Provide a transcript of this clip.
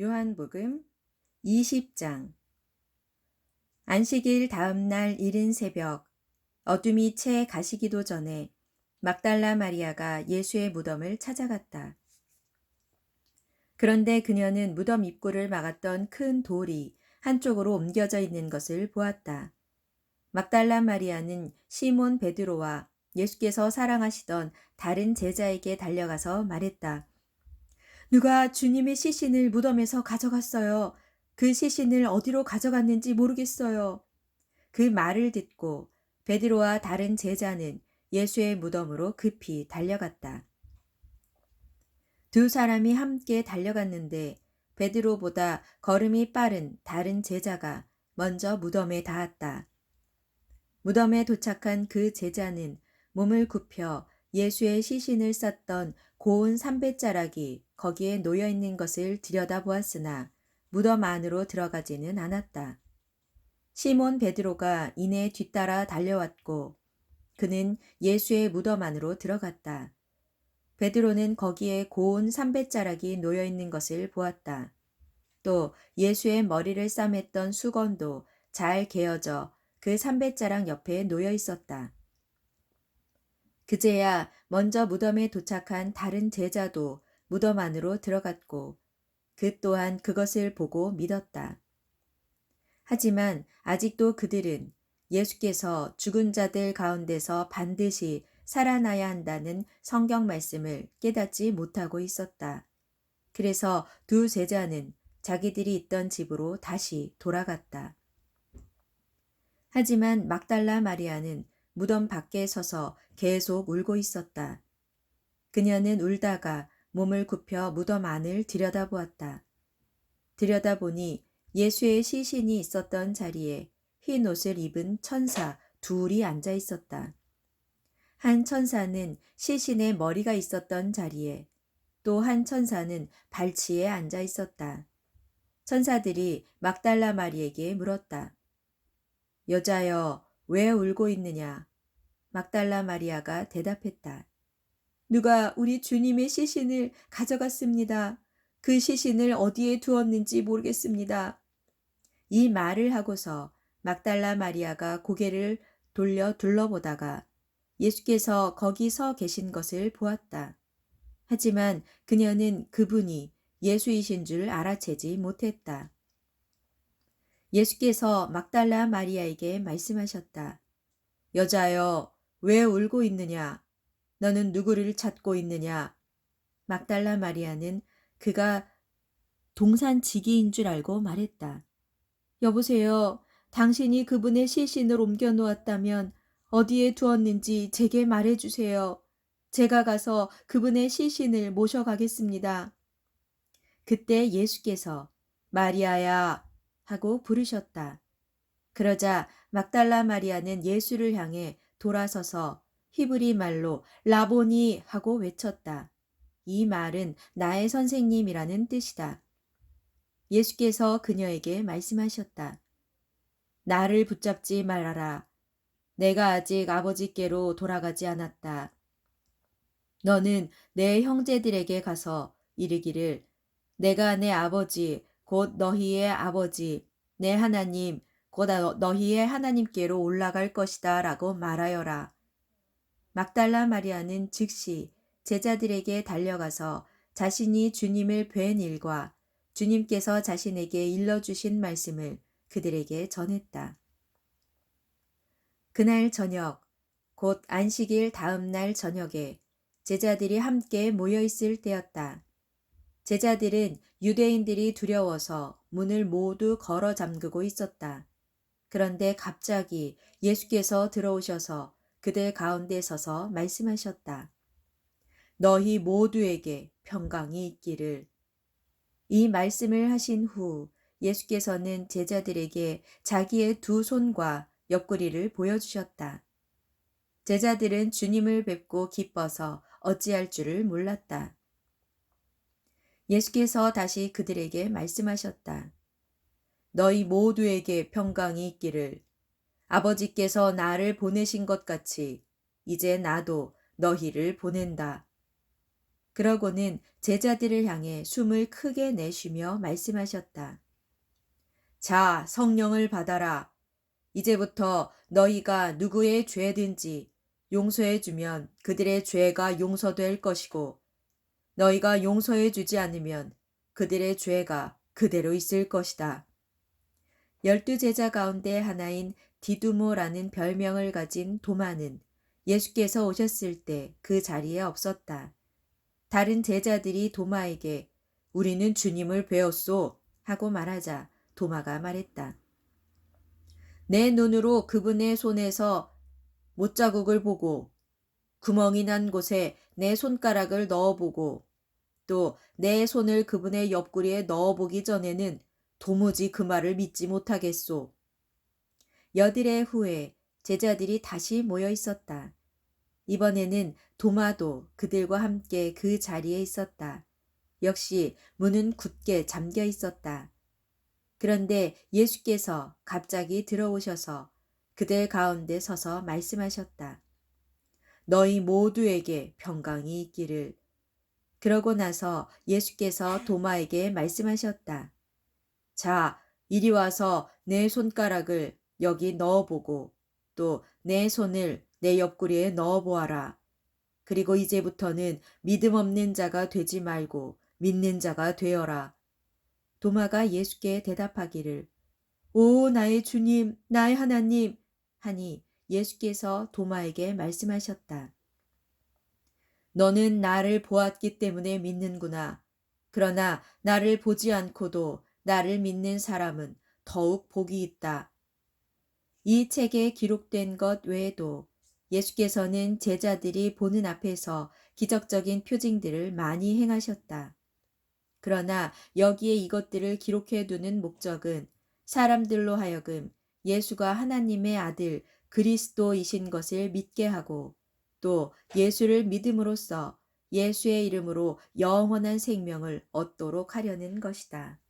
요한복음 20장. 안식일 다음 날 이른 새벽, 어둠이 채 가시기도 전에 막달라 마리아가 예수의 무덤을 찾아갔다. 그런데 그녀는 무덤 입구를 막았던 큰 돌이 한쪽으로 옮겨져 있는 것을 보았다. 막달라 마리아는 시몬 베드로와 예수께서 사랑하시던 다른 제자에게 달려가서 말했다. 누가 주님의 시신을 무덤에서 가져갔어요. 그 시신을 어디로 가져갔는지 모르겠어요. 그 말을 듣고 베드로와 다른 제자는 예수의 무덤으로 급히 달려갔다. 두 사람이 함께 달려갔는데 베드로보다 걸음이 빠른 다른 제자가 먼저 무덤에 닿았다. 무덤에 도착한 그 제자는 몸을 굽혀 예수의 시신을 쌌던 고운 삼배자락이 거기에 놓여 있는 것을 들여다보았으나 무덤 안으로 들어가지는 않았다. 시몬 베드로가 이내 뒤따라 달려왔고 그는 예수의 무덤 안으로 들어갔다. 베드로는 거기에 고운 삼배자락이 놓여 있는 것을 보았다. 또 예수의 머리를 싸맸던 수건도 잘 개어져 그 삼배자락 옆에 놓여 있었다. 그제야 먼저 무덤에 도착한 다른 제자도 무덤 안으로 들어갔고 그 또한 그것을 보고 믿었다. 하지만 아직도 그들은 예수께서 죽은 자들 가운데서 반드시 살아나야 한다는 성경 말씀을 깨닫지 못하고 있었다. 그래서 두 제자는 자기들이 있던 집으로 다시 돌아갔다. 하지만 막달라 마리아는 무덤 밖에 서서 계속 울고 있었다. 그녀는 울다가 몸을 굽혀 무덤 안을 들여다보았다. 들여다보니 예수의 시신이 있었던 자리에 흰 옷을 입은 천사 둘이 앉아 있었다. 한 천사는 시신의 머리가 있었던 자리에, 또 한 천사는 발치에 앉아 있었다. 천사들이 막달라 마리에게 물었다. 여자여, 왜 울고 있느냐? 막달라 마리아가 대답했다. 누가 우리 주님의 시신을 가져갔습니다. 그 시신을 어디에 두었는지 모르겠습니다. 이 말을 하고서 막달라 마리아가 고개를 돌려 둘러보다가 예수께서 거기 서 계신 것을 보았다. 하지만 그녀는 그분이 예수이신 줄 알아채지 못했다. 예수께서 막달라 마리아에게 말씀하셨다. 여자여, 왜 울고 있느냐? 너는 누구를 찾고 있느냐? 막달라 마리아는 그가 동산지기인 줄 알고 말했다. 여보세요. 당신이 그분의 시신을 옮겨 놓았다면 어디에 두었는지 제게 말해 주세요. 제가 가서 그분의 시신을 모셔가겠습니다. 그때 예수께서 마리아야 하고 부르셨다. 그러자 막달라 마리아는 예수를 향해 돌아서서 히브리 말로 라보니 하고 외쳤다. 이 말은 나의 선생님이라는 뜻이다. 예수께서 그녀에게 말씀하셨다. 나를 붙잡지 말아라. 내가 아직 아버지께로 돌아가지 않았다. 너는 내 형제들에게 가서 이르기를 내가 내 아버지 곧 너희의 아버지 내 하나님 곧 너희의 하나님께로 올라갈 것이다 라고 말하여라. 막달라 마리아는 즉시 제자들에게 달려가서 자신이 주님을 뵌 일과 주님께서 자신에게 일러주신 말씀을 그들에게 전했다. 그날 저녁, 곧 안식일 다음 날 저녁에 제자들이 함께 모여 있을 때였다. 제자들은 유대인들이 두려워서 문을 모두 걸어 잠그고 있었다. 그런데 갑자기 예수께서 들어오셔서 그들 가운데 서서 말씀하셨다. 너희 모두에게 평강이 있기를. 이 말씀을 하신 후 예수께서는 제자들에게 자기의 두 손과 옆구리를 보여주셨다. 제자들은 주님을 뵙고 기뻐서 어찌할 줄을 몰랐다. 예수께서 다시 그들에게 말씀하셨다. 너희 모두에게 평강이 있기를. 아버지께서 나를 보내신 것 같이 이제 나도 너희를 보낸다. 그러고는 제자들을 향해 숨을 크게 내쉬며 말씀하셨다. 자, 성령을 받아라. 이제부터 너희가 누구의 죄든지 용서해 주면 그들의 죄가 용서될 것이고 너희가 용서해 주지 않으면 그들의 죄가 그대로 있을 것이다. 12제자 가운데 하나인 디두모라는 별명을 가진 도마는 예수께서 오셨을 때 그 자리에 없었다. 다른 제자들이 도마에게 우리는 주님을 배웠소 하고 말하자 도마가 말했다. 내 눈으로 그분의 손에서 못자국을 보고 구멍이 난 곳에 내 손가락을 넣어보고 또 내 손을 그분의 옆구리에 넣어보기 전에는 도무지 그 말을 믿지 못하겠소. 여드레 후에 제자들이 다시 모여 있었다. 이번에는 도마도 그들과 함께 그 자리에 있었다. 역시 문은 굳게 잠겨 있었다. 그런데 예수께서 갑자기 들어오셔서 그들 가운데 서서 말씀하셨다. 너희 모두에게 평강이 있기를. 그러고 나서 예수께서 도마에게 말씀하셨다. 자, 이리 와서 내 손가락을 여기 넣어보고 또 내 손을 내 옆구리에 넣어보아라. 그리고 이제부터는 믿음 없는 자가 되지 말고 믿는 자가 되어라. 도마가 예수께 대답하기를 오 나의 주님, 나의 하나님 하니 예수께서 도마에게 말씀하셨다. 너는 나를 보았기 때문에 믿는구나. 그러나 나를 보지 않고도 나를 믿는 사람은 더욱 복이 있다. 이 책에 기록된 것 외에도 예수께서는 제자들이 보는 앞에서 기적적인 표징들을 많이 행하셨다. 그러나 여기에 이것들을 기록해 두는 목적은 사람들로 하여금 예수가 하나님의 아들 그리스도이신 것을 믿게 하고 또 예수를 믿음으로써 예수의 이름으로 영원한 생명을 얻도록 하려는 것이다.